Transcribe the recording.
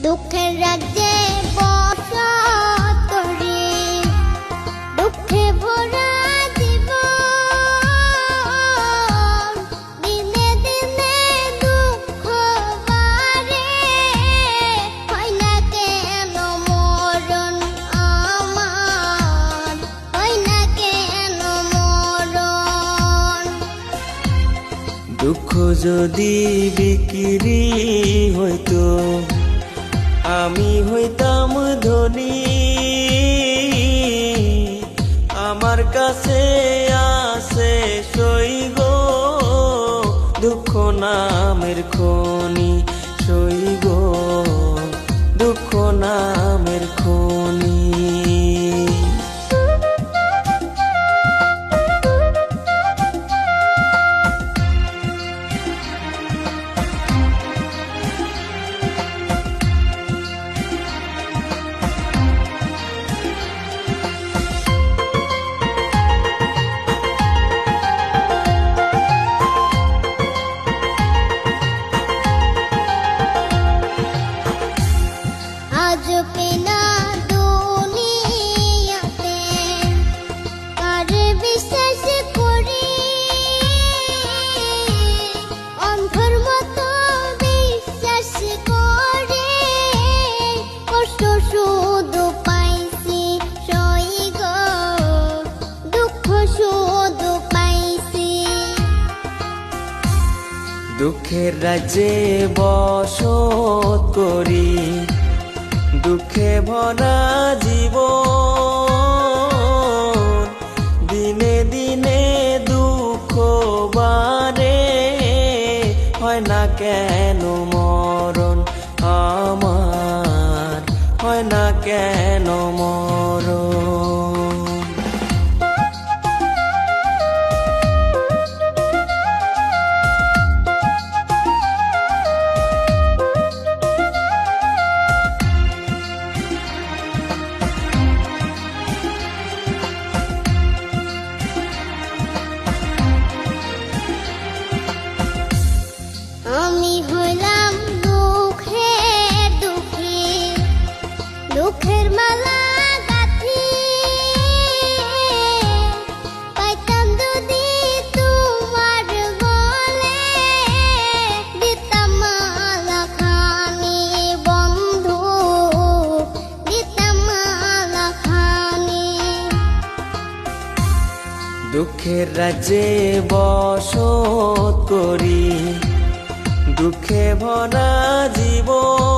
দুঃখের রাজ্যে বসত করি, দুঃখে ভরা জীবন, দিনে দিনে দুঃখ বাড়ে, হয় না কেন মরণ আমার, হয় না কেন মরণ। দুঃখ যদি বিক্রি হইতো আমি হইতাম ধনী, আমার কাছে আছে সই গো দুঃখ নামের খনি, সই গো দুঃখ নামের খনি। আজ পেনা দুনিয়াতে কারে বিশ্বাস করি, অন্ধর মতো বিশ্বাস করে কষ্ট শুধু পাইছি সই গো দুঃখ শুধু পাইছি। দুঃখের রাজ্যে বসত করি, দুঃখে ভরা জীবন, দিনে দিনে দুঃখ বাড়ে, হয় না কেন মরণ আমার, হয় না কেন মরণ। আমি হইলাম দুঃখের দুঃখী, দুঃখের মালা গাঁথি, পাইতাম যদি তোমার বলে, দিতাম মালা খানি বন্ধু, দিতাম মালা খানি। দুঃখের রাজ্যে বসত করি, দুঃখে ভরা জীবন,